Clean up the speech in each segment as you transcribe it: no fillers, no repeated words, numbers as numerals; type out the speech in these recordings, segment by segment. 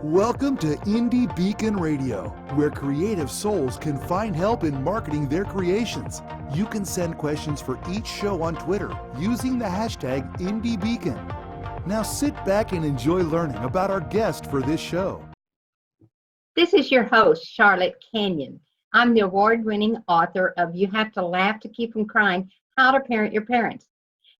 Welcome to Indie Beacon Radio, where creative souls can find help in marketing their creations. You can send questions for each show on Twitter using the hashtag IndieBeacon. Now sit back and enjoy learning about our guest for this show. This is your host, Charlotte Canion. I'm the award-winning author of You Have to Laugh to Keep from Crying, How to Parent Your Parents.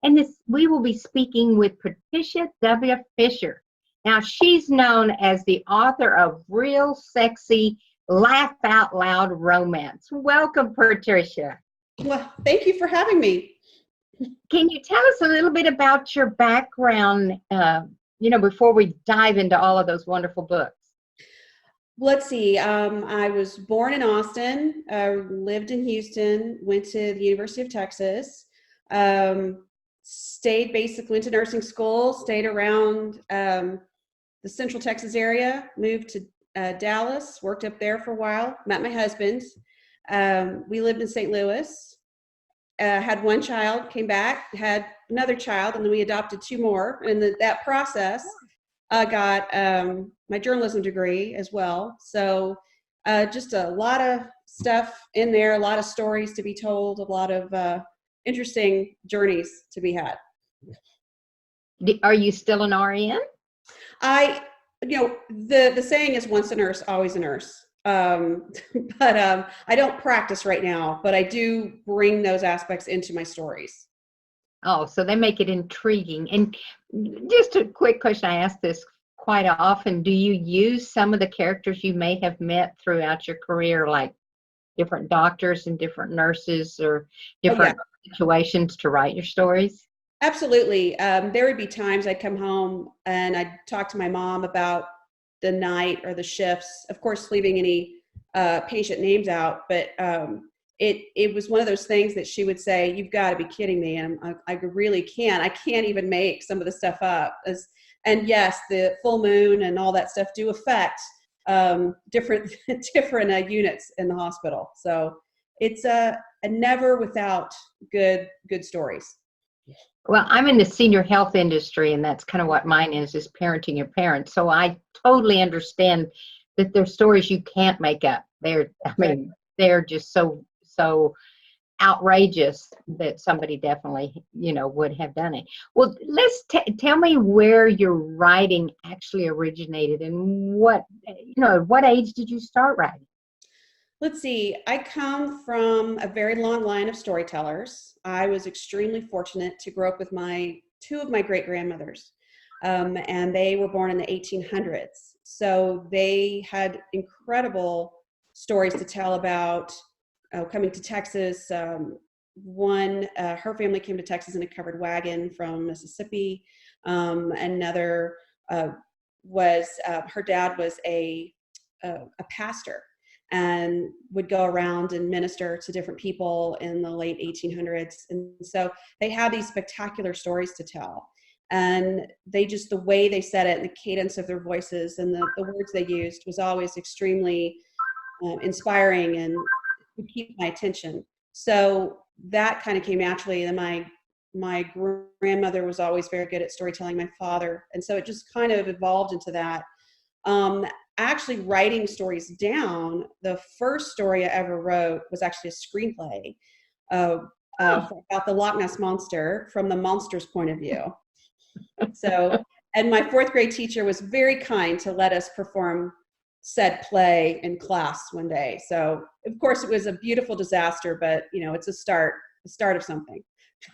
And we will be speaking with Patricia W Fischer. Now, she's known as the author of Real Sexy Laugh Out Loud Romance. Welcome, Patricia. Well, thank you for having me. Can you tell us a little bit about your background, before we dive into all of those wonderful books? Let's see. I was born in Austin, lived in Houston, went to the University of Texas, went to nursing school, stayed around the Central Texas area, moved to Dallas, worked up there for a while, met my husband. We lived in St. Louis, had one child, came back, had another child, and then we adopted two more. And that process, I got my journalism degree as well. So just a lot of stuff in there, a lot of stories to be told, a lot of interesting journeys to be had. Are you still an RN? The saying is once a nurse, always a nurse. But I don't practice right now, but I do bring those aspects into my stories. Oh, so they make it intriguing. And just a quick question, I ask this quite often. Do you use some of the characters you may have met throughout your career, like different doctors and different nurses or different situations to write your stories? Absolutely. There would be times I'd come home and I'd talk to my mom about the night or the shifts, of course, leaving any patient names out. But it was one of those things that she would say, "You've got to be kidding me." And I really can't. I can't even make some of the stuff up. And yes, the full moon and all that stuff do affect different units in the hospital. So it's a never without good stories. Well, I'm in the senior health industry, and that's kind of what mine is parenting your parents. So I totally understand that there's stories you can't make up. They're just so outrageous that somebody definitely, would have done it. Well, tell me where your writing actually originated and what age did you start writing? Let's see. I come from a very long line of storytellers. I was extremely fortunate to grow up with two of my great-grandmothers, and they were born in the 1800s. So they had incredible stories to tell about coming to Texas. One, her family came to Texas in a covered wagon from Mississippi. Another was her dad was a pastor and would go around and minister to different people in the late 1800s. And so they had these spectacular stories to tell. And the way they said it and the cadence of their voices and the words they used was always extremely inspiring and would keep my attention. So that kind of came naturally. And my grandmother was always very good at storytelling, my father. And so it just kind of evolved into that. Actually writing stories down, the first story I ever wrote was actually a screenplay about the Loch Ness Monster from the monster's point of view. So, and my fourth grade teacher was very kind to let us perform said play in class one day. So of course it was a beautiful disaster, but it's the start of something.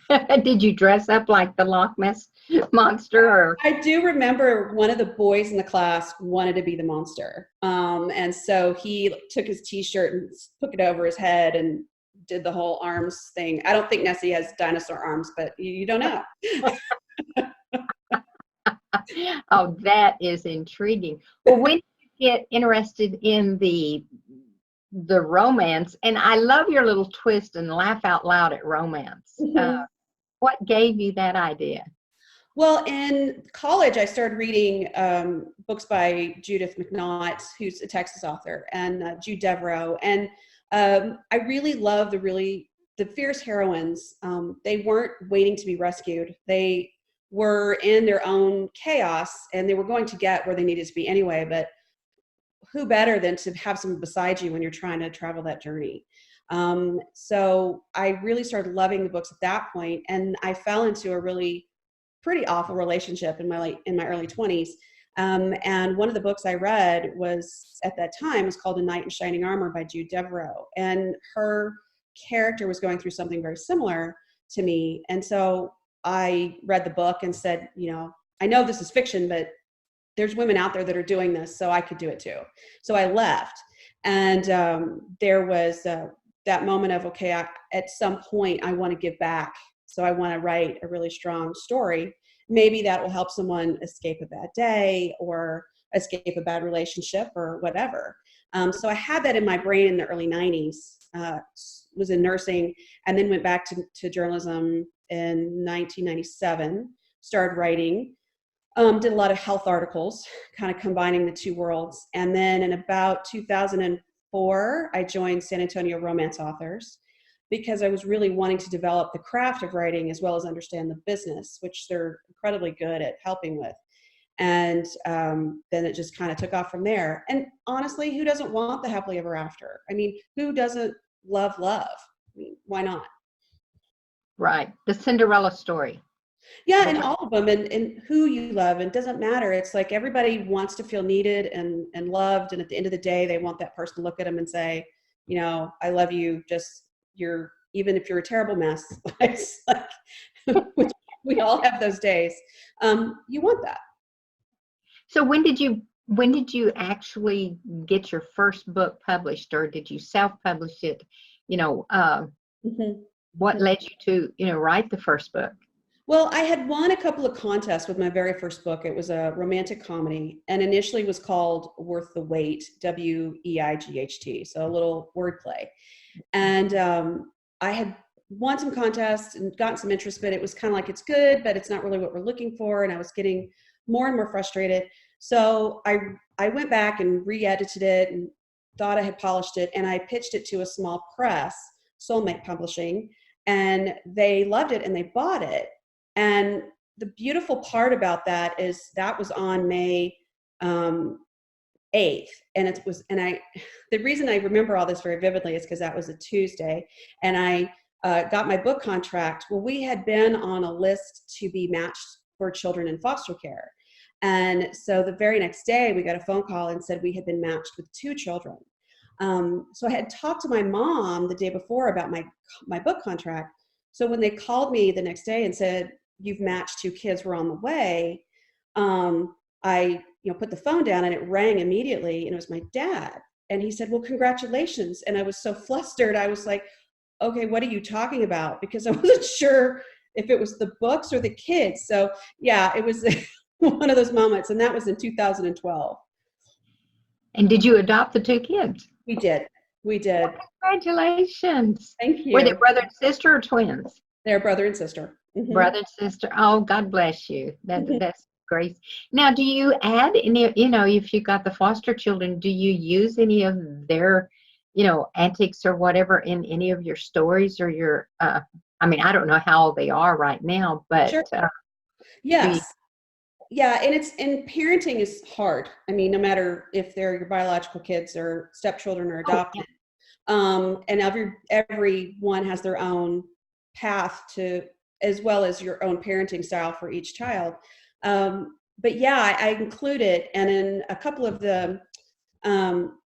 Did you dress up like the Loch Ness Monster? Or? I do remember one of the boys in the class wanted to be the monster. And so he took his t-shirt and put it over his head and did the whole arms thing. I don't think Nessie has dinosaur arms, but you don't know. Oh, that is intriguing. Well, when did you get interested in the romance? And I love your little twist and laugh out loud at romance. Mm-hmm. What gave you that idea? Well, in college, I started reading books by Judith McNaught, who's a Texas author, and Jude Devereaux. And I really love the fierce heroines. They weren't waiting to be rescued. They were in their own chaos, and they were going to get where they needed to be anyway. But who better than to have someone beside you when you're trying to travel that journey? So I really started loving the books at that point, and I fell into a really pretty awful relationship in my early 20s. And one of the books I read was at that time was called A Knight in Shining Armor by Jude Deveraux, and her character was going through something very similar to me. And so I read the book and said, I know this is fiction, but there's women out there that are doing this, so I could do it too. So I left, and there was that moment of, okay, at some point I want to give back. So I want to write a really strong story. Maybe that will help someone escape a bad day or escape a bad relationship or whatever. So I had that in my brain in the early 90s, was in nursing, and then went back to journalism in 1997, started writing, did a lot of health articles, kind of combining the two worlds. And then in about 2004, I joined San Antonio Romance Authors, because I was really wanting to develop the craft of writing as well as understand the business, which they're incredibly good at helping with. And then it just kind of took off from there. And honestly, who doesn't want the happily ever after? I mean, who doesn't love love? I mean, why not? Right. The Cinderella story. Yeah, and all of them, and who you love, and it doesn't matter. It's like everybody wants to feel needed and loved, and at the end of the day, they want that person to look at them and say, I love you, just even if you're a terrible mess. It's like, which we all have those days. You want that. So when did you actually get your first book published, or did you self-publish it? What led you to, write the first book? Well, I had won a couple of contests with my very first book. It was a romantic comedy, and initially was called Worth the Wait, WEIGHT, so a little wordplay. And I had won some contests and gotten some interest, but it was kind of like, it's good, but it's not really what we're looking for. And I was getting more and more frustrated. So I went back and re-edited it and thought I had polished it, and I pitched it to a small press, Soulmate Publishing, and they loved it and they bought it. And the beautiful part about that is that was on May 8th. And the reason I remember all this very vividly is because that was a Tuesday, and I got my book contract. Well, we had been on a list to be matched for children in foster care. And so the very next day we got a phone call and said we had been matched with 2 children. So I had talked to my mom the day before about my book contract. So when they called me the next day and said, you've matched 2 kids, we're on the way, I put the phone down, and it rang immediately, and it was my dad. And he said, well, congratulations. And I was so flustered. I was like, okay, what are you talking about? Because I wasn't sure if it was the books or the kids. So yeah, it was one of those moments. And that was in 2012. And did you adopt the 2 kids? We did. Well, congratulations. Thank you. Were they brother and sister or twins? They're brother and sister. Mm-hmm. Brother and sister. Oh, God bless you. That's great. Now, do you add any, if you got the foster children, do you use any of their, antics or whatever in any of your stories or your, I don't know how old they are right now, but. Sure. Yes. Yeah. And parenting is hard. I mean, no matter if they're your biological kids or stepchildren or adopted. Oh, yeah. And everyone has their own path to, as well as your own parenting style for each child. But yeah, I include it. And in a couple of the,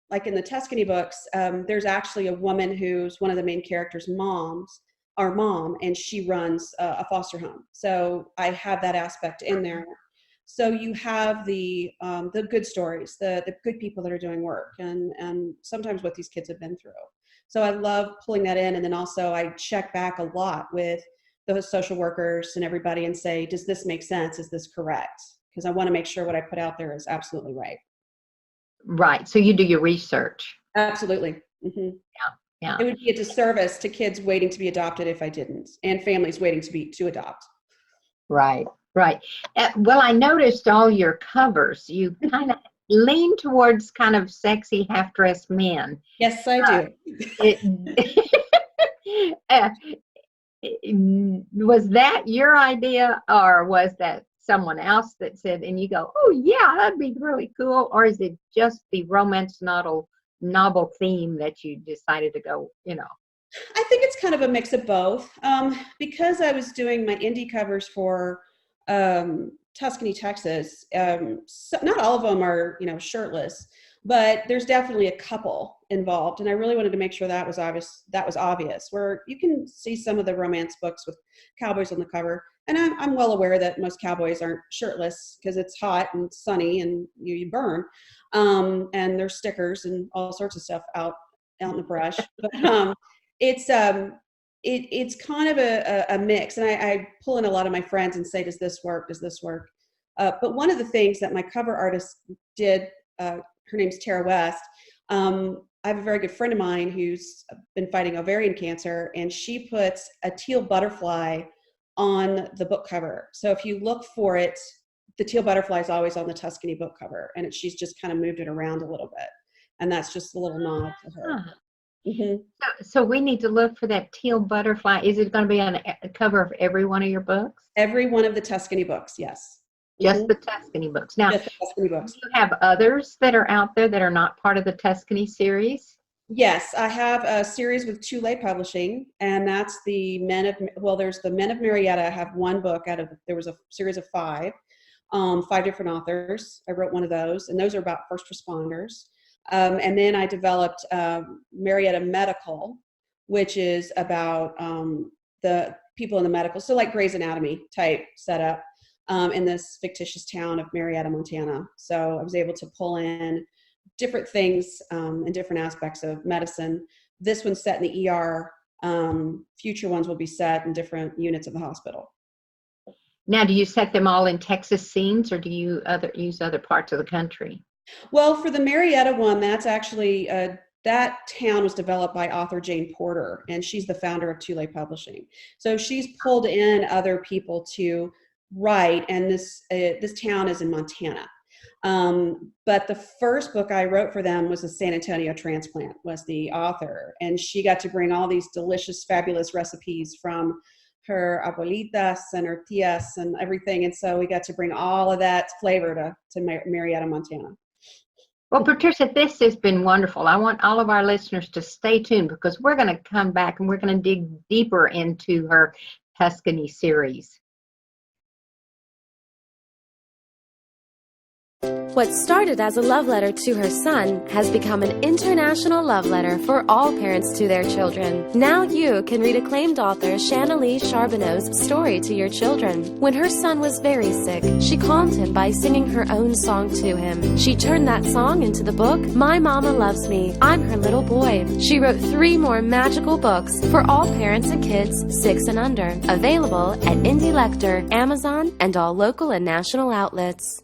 like in the Tuscany books, there's actually a woman who's one of the main characters' mom, and she runs a foster home. So I have that aspect in there. So you have the good stories, the good people that are doing work, and sometimes what these kids have been through. So I love pulling that in. And then also I check back a lot with the social workers and everybody and say, does this make sense? Is this correct? Because I want to make sure what I put out there is absolutely right. Right. So you do your research. Absolutely. Mm-hmm. Yeah. It would be a disservice to kids waiting to be adopted if I didn't, and families waiting to adopt. Right. Well, I noticed all your covers. You kind of lean towards kind of sexy half-dressed men. Yes, I do. Was that your idea, or was that someone else that said, and you go, oh yeah, that'd be really cool? Or is it just the romance novel theme that you decided to go, I think it's kind of a mix of both. Because I was doing my indie covers for Tuscany, Texas. So not all of them are, shirtless, but there's definitely a couple involved, and I really wanted to make sure that was obvious. Where you can see some of the romance books with cowboys on the cover, and I'm well aware that most cowboys aren't shirtless because it's hot and sunny and you burn, and there's stickers and all sorts of stuff out in the brush. But it's kind of a mix, and I pull in a lot of my friends and say, does this work? But one of the things that my cover artist did, her name's Tara West. I have a very good friend of mine who's been fighting ovarian cancer, and she puts a teal butterfly on the book cover. So if you look for it, the teal butterfly is always on the Tuscany book cover, and she's just kind of moved it around a little bit, and that's just a little nod to her. Huh. Mm-hmm. So we need to look for that teal butterfly. Is it going to be on the cover of every one of your books? Every one of the Tuscany books, yes. Just the Tuscany books. Now, Just the Tuscany books. do you have others that are out there that are not part of the Tuscany series? Yes, I have a series with Tulay Publishing, and that's there's the Men of Marietta. I have one book there was a series of five different authors. I wrote one of those, and those are about first responders. And then I developed Marietta Medical, which is about the people in the medical, so like Grey's Anatomy type setup in this fictitious town of Marietta, Montana. So I was able to pull in different things and different aspects of medicine. This one's set in the ER. Future ones will be set in different units of the hospital. Now, do you set them all in Texas scenes, or do you use other parts of the country? Well, for the Marietta one, that's actually, that town was developed by author Jane Porter, and she's the founder of Tulay Publishing. So she's pulled in other people to write, and this town is in Montana. But the first book I wrote for them was a San Antonio transplant, was the author, and she got to bring all these delicious, fabulous recipes from her abuelitas and her tias and everything, and so we got to bring all of that flavor to Marietta, Montana. Well, Patricia, this has been wonderful. I want all of our listeners to stay tuned, because we're going to come back and we're going to dig deeper into her Tuscany series. What started as a love letter to her son has become an international love letter for all parents to their children. Now you can read acclaimed author Shanalee Charbonneau's story to your children. When her son was very sick, she calmed him by singing her own song to him. She turned that song into the book, My Mama Loves Me, I'm Her Little Boy. She wrote 3 more magical books for all parents and kids 6 and under. Available at Indie Lecter, Amazon, and all local and national outlets.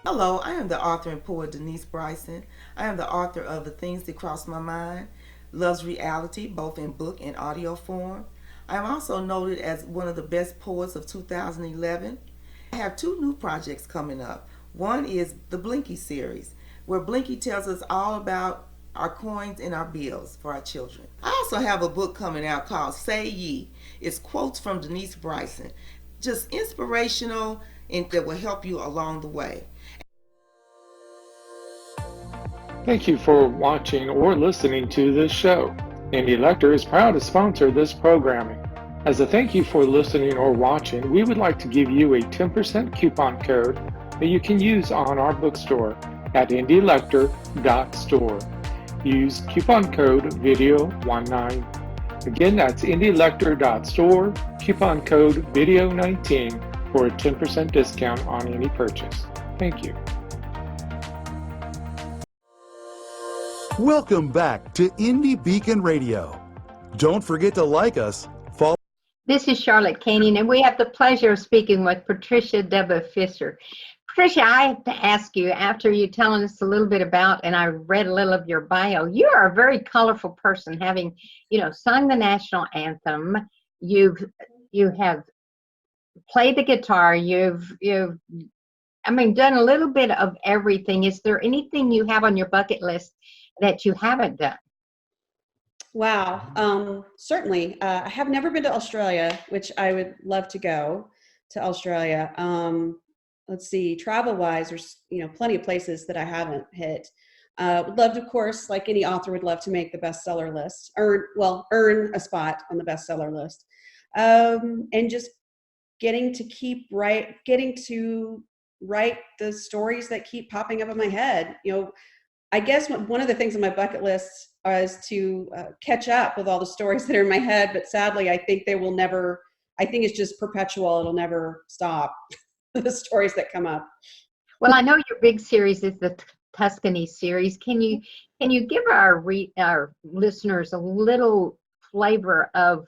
Hello, I am the author and poet Denise Bryson. I am the author of The Things That Cross My Mind, Love's Reality, both in book and audio form. I am also noted as one of the best poets of 2011. I have 2 new projects coming up. One is the Blinky series, where Blinky tells us all about our coins and our bills for our children. I also have a book coming out called Say Ye. It's quotes from Denise Bryson, just inspirational and that will help you along the way. Thank you for watching or listening to this show. Indie Lecter is proud to sponsor this programming. As a thank you for listening or watching, we would like to give you a 10% coupon code that you can use on our bookstore at indielecter.store. Use coupon code VIDEO19. Again, that's indielecter.store, coupon code VIDEO19 for a 10% discount on any purchase. Thank you. Welcome back to Indie Beacon Radio. Don't forget to like us, follow. This is Charlotte Canion, and we have the pleasure of speaking with Patricia W Fischer. Patricia, I have to ask you, after you telling us a little bit about, and I read a little of your bio, you are a very colorful person, having, sung the national anthem. You have played the guitar. You've done a little bit of everything. Is there anything you have on your bucket list that you haven't done? Wow. Certainly. I have never been to Australia, which I would love to go to Australia. Let's see, travel-wise, there's, plenty of places that I haven't hit. Would love to, of course, like any author would love to make the bestseller list, earn a spot on the bestseller list. And just getting to write the stories that keep popping up in my head. I guess one of the things on my bucket list is to catch up with all the stories that are in my head, but sadly, I think it's just perpetual. It'll never stop, the stories that come up. Well, I know your big series is the Tuscany series. Can you give our listeners a little flavor of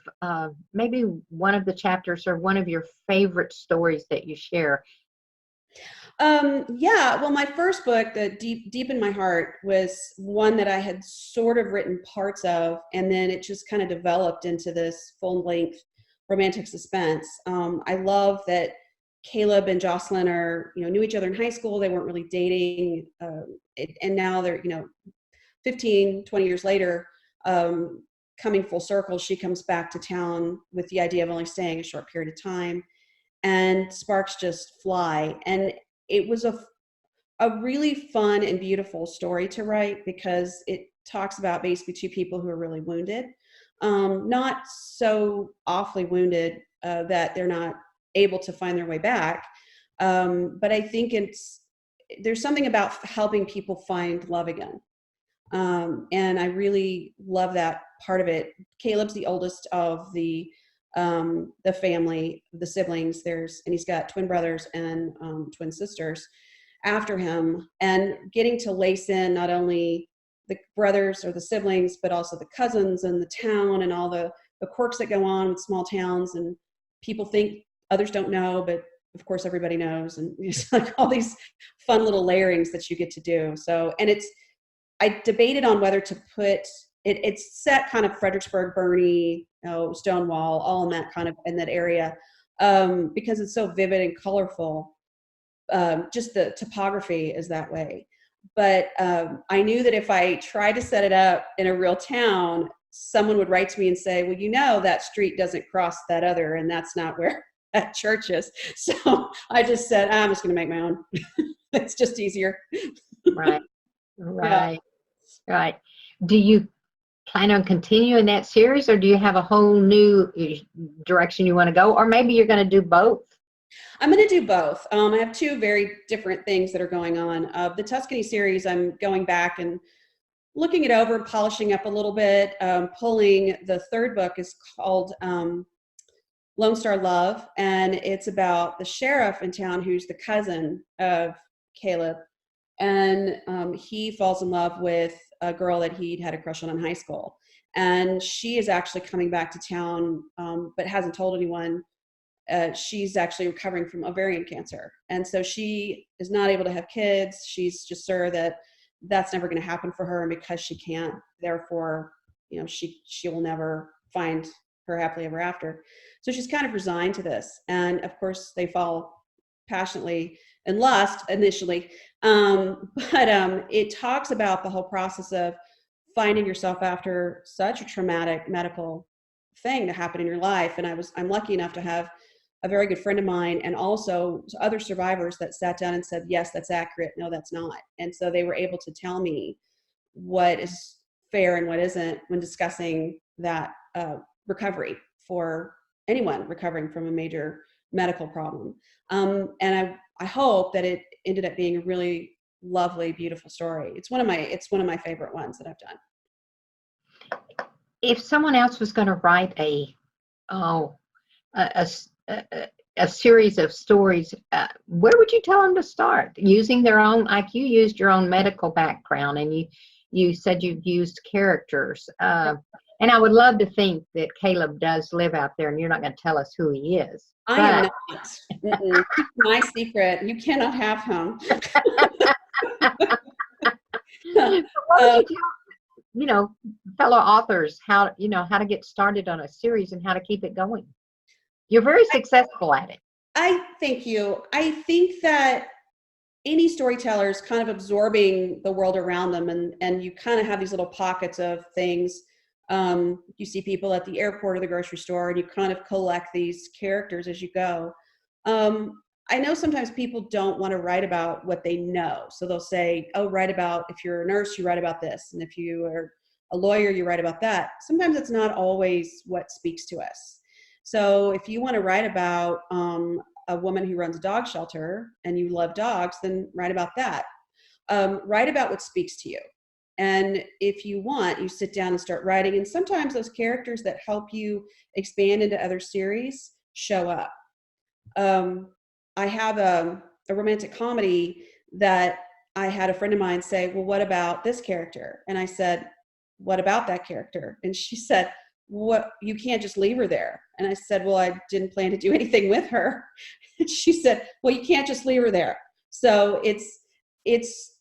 maybe one of the chapters or one of your favorite stories that you share? Yeah, well, my first book, the Deep in My Heart, was one that I had sort of written parts of, and then it just kind of developed into this full-length romantic suspense. I love that Caleb and Jocelyn knew each other in high school. They weren't really dating, and now they're 15, 20 years later, coming full circle. She comes back to town with the idea of only staying a short period of time, and sparks just fly. And it was a really fun and beautiful story to write, because it talks about basically two people who are really wounded, not so awfully wounded that they're not able to find their way back. But I think there's something about helping people find love again. And I really love that part of it. Caleb's the oldest of the family, the siblings. And he's got twin brothers and twin sisters after him, and getting to lace in not only the brothers or the siblings, but also the cousins and the town and all the quirks that go on with small towns, and people think others don't know, but of course everybody knows, and it's like all these fun little layerings that you get to do. So, and I debated on whether to put it's set kind of Fredericksburg, Bernie, Stonewall, all in that area, because it's so vivid and colorful. Just the topography is that way. But I knew that if I tried to set it up in a real town, someone would write to me and say, well, that street doesn't cross that other, and that's not where that church is. So I just said, I'm just going to make my own. It's just easier. Right. Do you plan on continuing that series, or do you have a whole new direction you want to go, or maybe you're going to do both? I'm going to do both. I have two very different things that are going on. The Tuscany series, I'm going back and looking it over, polishing up a little bit. The third book is called Lone Star Love, and it's about the sheriff in town who's the cousin of Caleb, and he falls in love with a girl that he'd had a crush on in high school, and she is actually coming back to town, but hasn't told anyone. She's actually recovering from ovarian cancer, and so she is not able to have kids. She's just sure that that's never going to happen for her, and because she can't, therefore, she will never find her happily ever after. So she's kind of resigned to this, and of course they fall passionately in lust initially, but it talks about the whole process of finding yourself after such a traumatic medical thing to happen in your life. And I'm lucky enough to have a very good friend of mine, and also other survivors that sat down and said, yes, that's accurate, no, that's not. And so they were able to tell me what is fair and what isn't when discussing that recovery for anyone recovering from a major medical problem. And I hope that it ended up being a really lovely, beautiful story. It's one of my favorite ones that I've done. If someone else was going to write a series of stories, where would you tell them to start? Using their own, like you used your own medical background, and You said you've used characters. And I would love to think that Caleb does live out there, and you're not going to tell us who he is. I am not. Mm-mm. My secret. You cannot have him. What would you tell, fellow authors how to get started on a series and how to keep it going? You're very successful at it. Thank you. I think that any storyteller is kind of absorbing the world around them, and you kind of have these little pockets of things. You see people at the airport or the grocery store, and you kind of collect these characters as you go. I know sometimes people don't want to write about what they know. So they'll say, oh, write about, if you're a nurse, you write about this. And if you are a lawyer, you write about that. Sometimes it's not always what speaks to us. So if you want to write about a woman who runs a dog shelter and you love dogs, then write about that. Write about what speaks to you. And if you want, you sit down and start writing. And sometimes those characters that help you expand into other series show up. I have a romantic comedy that I had a friend of mine say, well, what about this character? And I said, what about that character? And she said, what, you can't just leave her there. And I said, well, I didn't plan to do anything with her. And she said, well, you can't just leave her there. So it's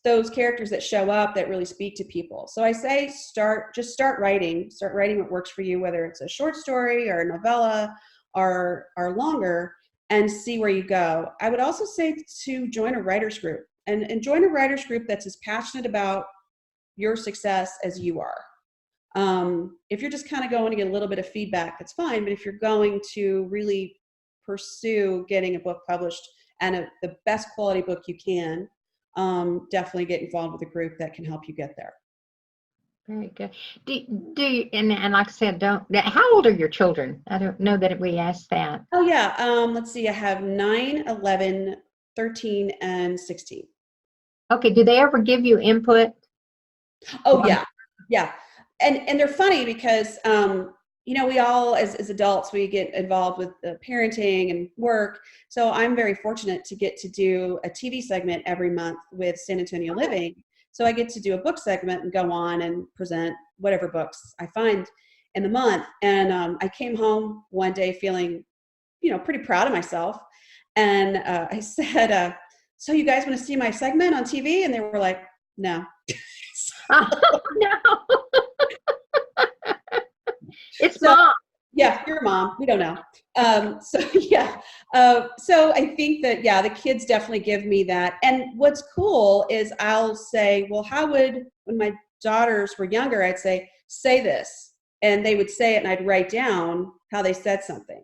those characters that show up that really speak to people. So I say, start writing what works for you, whether it's a short story or a novella or longer, and see where you go. I would also say to join a writer's group and join a writer's group that's as passionate about your success as you are. If you're just kind of going to get a little bit of feedback, that's fine. But if you're going to really pursue getting a book published and the best quality book you can, definitely get involved with a group that can help you get there. Very good. Do you, and like I said, how old are your children? I don't know that we asked that. Oh yeah. Let's see. I have 9, 11, 13, and 16. Okay. Do they ever give you input? Oh yeah. Yeah. And they're funny because, we all, as adults, we get involved with parenting and work. So I'm very fortunate to get to do a TV segment every month with San Antonio Living. So I get to do a book segment and go on and present whatever books I find in the month. And I came home one day feeling, pretty proud of myself. And I said, so you guys want to see my segment on TV? And they were like, no. No. It's mom. Yeah, you're a mom. We don't know. So I think that, the kids definitely give me that. And what's cool is I'll say, well, when my daughters were younger, I'd say this. And they would say it and I'd write down how they said something.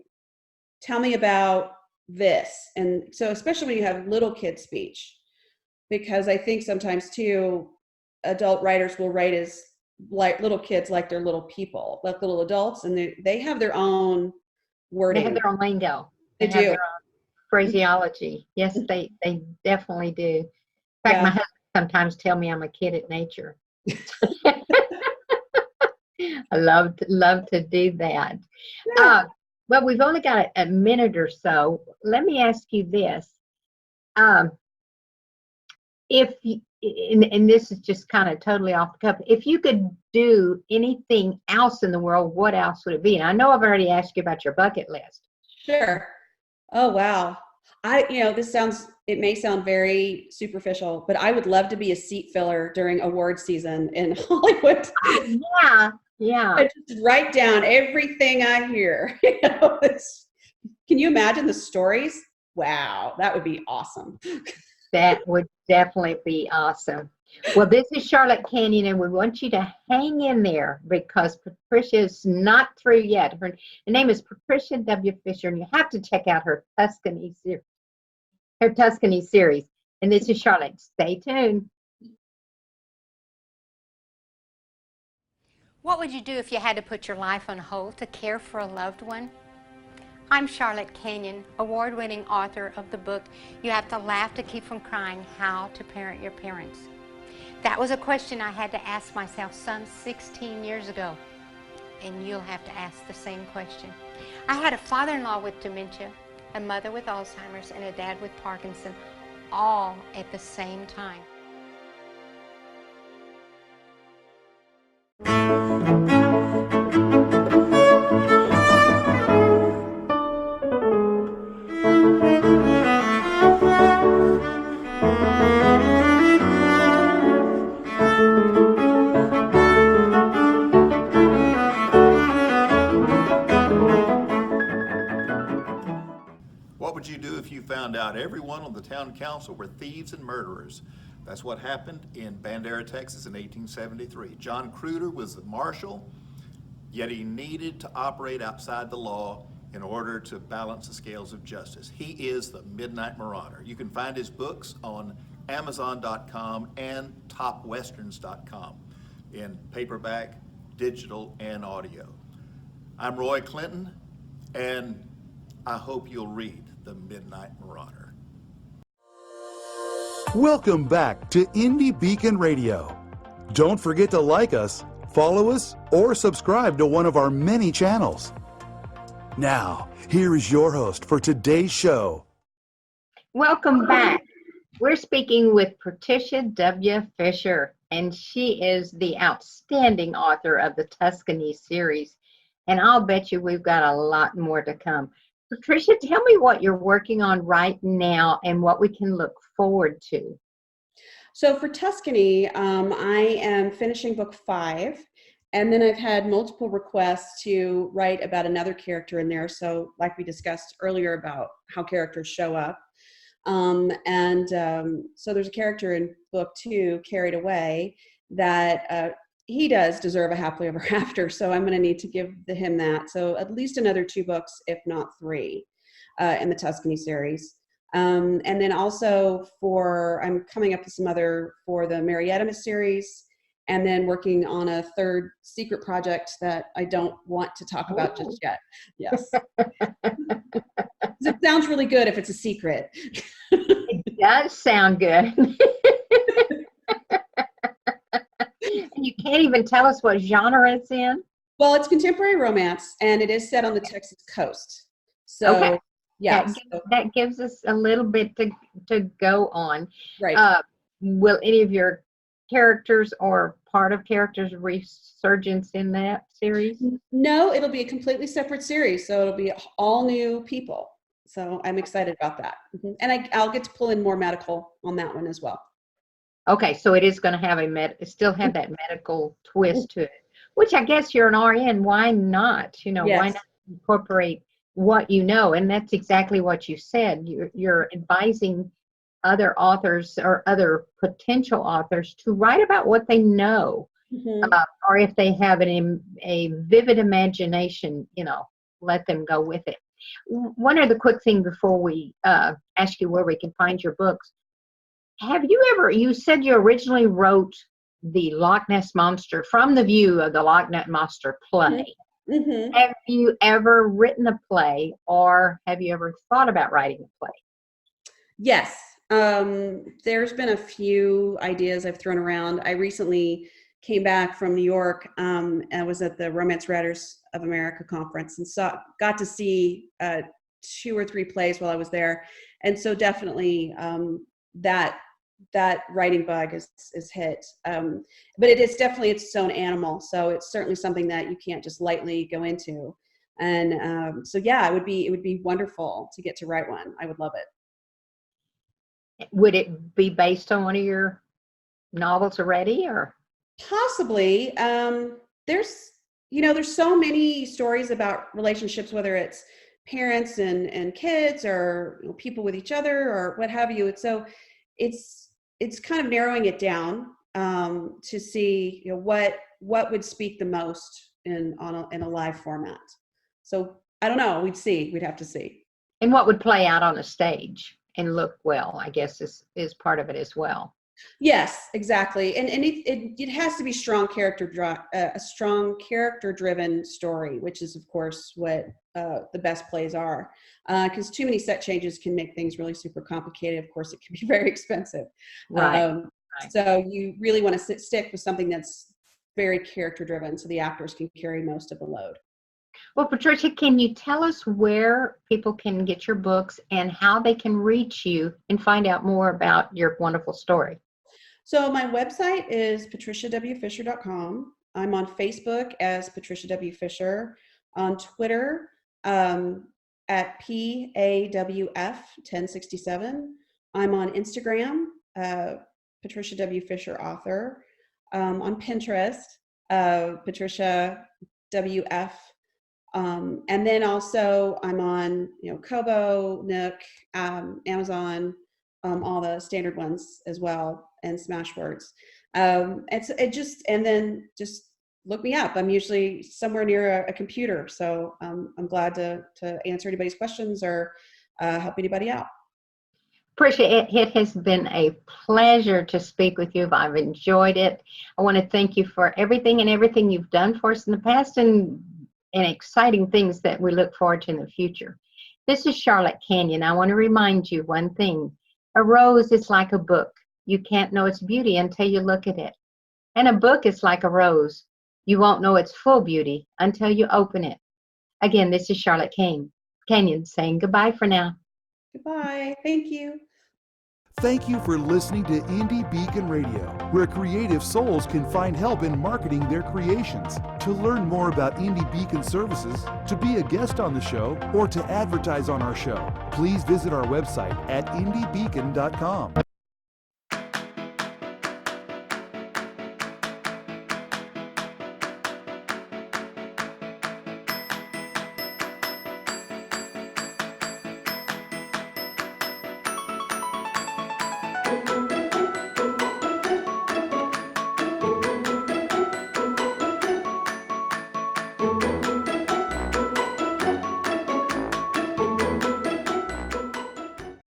Tell me about this. And so especially when you have little kid speech, because I think sometimes too, adult writers will write as like little kids, like they're little people, like little adults, and they have their own wording. They have their own lingo. They have do. Their own phraseology. Yes, they definitely do. In fact, my husband sometimes tell me I'm a kid at nature. I love to do that. Yeah. Well, we've only got a minute or so. Let me ask you this. And this is just kind of totally off the cuff. If you could do anything else in the world, what else would it be? And I know I've already asked you about your bucket list. Sure. Oh, wow. It may sound very superficial, but I would love to be a seat filler during award season in Hollywood. Yeah. I just write down everything I hear. Can you imagine the stories? Wow, that would be awesome. That would definitely be awesome. Well, this is Charlotte Canion, and we want you to hang in there because Patricia is not through yet. Her name is Patricia W Fischer, and you have to check out her Tuscany series. And this is Charlotte. Stay tuned. What would you do if you had to put your life on hold to care for a loved one? I'm Charlotte Canion, award-winning author of the book, You Have to Laugh to Keep from Crying, How to Parent Your Parents. That was a question I had to ask myself some 16 years ago, and you'll have to ask the same question. I had a father-in-law with dementia, a mother with Alzheimer's, and a dad with Parkinson, all at the same time. What would you do if you found out everyone on the town council were thieves and murderers? That's what happened in Bandera, Texas in 1873. John Cruder was the marshal, yet he needed to operate outside the law in order to balance the scales of justice. He is the Midnight Marauder. You can find his books on Amazon.com and TopWesterns.com in paperback, digital, and audio. I'm Roy Clinton, and I hope you'll read The Midnight Marauder. Welcome back to Indie Beacon Radio. Don't forget to like us, follow us, or subscribe to one of our many channels. Now, here is your host for today's show. Welcome back. We're speaking with Patricia W Fischer, and she is the outstanding author of the Tuscany series. And I'll bet you we've got a lot more to come. Patricia, tell me what you're working on right now and what we can look forward to. So for Tuscany, I am finishing book 5, and then I've had multiple requests to write about another character in there. So like we discussed earlier about how characters show up. So there's a character in book 2, Carried Away, that he does deserve a happily ever after, so I'm going to need to give him that. So at least another 2 books, if not 3, in the Tuscany series. And then also I'm coming up with some other for the Marietta series, and then working on a 3rd secret project that I don't want to talk about just yet. Yes. It sounds really good if it's a secret. It does sound good. You can't even tell us what genre it's in? Well, it's contemporary romance, and it is set on the Texas coast. So, okay. Yeah. That gives us a little bit to go on. Right. Will any of your characters or part of characters resurgence in that series? No, it'll be a completely separate series. So it'll be all new people. So I'm excited about that. And I'll get to pull in more medical on that one as well. Okay, so it is going to have still have that medical twist to it, which I guess you're an RN. Why not? Yes. Why not incorporate what you know? And that's exactly what you said. You're advising other authors or other potential authors to write about what they know, or if they have a vivid imagination, let them go with it. One other quick thing before we ask you where we can find your books. Have you said you originally wrote the Loch Ness Monster from the view of the Loch Ness Monster play. Mm-hmm. Have you ever written a play, or have you ever thought about writing a play? Yes. There's been a few ideas I've thrown around. I recently came back from New York and I was at the Romance Writers of America conference and got to see 2 or 3 plays while I was there. And so definitely that writing bug is hit. But it is definitely its own animal. So it's certainly something that you can't just lightly go into. And so yeah, it would be wonderful to get to write one. I would love it. Would it be based on one of your novels already, or? Possibly. There's so many stories about relationships, whether it's parents and kids, or people with each other, or what have you. And so it's kind of narrowing it down to see what would speak the most in a live format. So I don't know. We'd have to see. And what would play out on a stage and look well, I guess, is part of it as well. Yes, exactly. And it has to be a strong character-driven story, which is, of course, what the best plays are. Because too many set changes can make things really super complicated. Of course, it can be very expensive. Right. So you really want to stick with something that's very character-driven, so the actors can carry most of the load. Well, Patricia, can you tell us where people can get your books and how they can reach you and find out more about your wonderful story? So my website is patriciawfischer.com. I'm on Facebook as Patricia W Fischer, on Twitter at PAWF1067. I'm on Instagram, Patricia W Fischer author. On Pinterest, Patricia WF. And then also I'm on, Kobo, Nook, Amazon, all the standard ones as well, and Smashwords. And then just look me up. I'm usually somewhere near a computer, so I'm glad to answer anybody's questions or help anybody out. Patricia, it has been a pleasure to speak with you. I've enjoyed it. I want to thank you for everything you've done for us in the past and exciting things that we look forward to in the future. This is Charlotte Canion. I want to remind you one thing. A rose is like a book. You can't know its beauty until you look at it. And a book is like a rose. You won't know its full beauty until you open it. Again, this is Charlotte Canion saying goodbye for now. Goodbye. Thank you. Thank you for listening to Indie Beacon Radio, where creative souls can find help in marketing their creations. To learn more about Indie Beacon services, to be a guest on the show, or to advertise on our show, please visit our website at indiebeacon.com.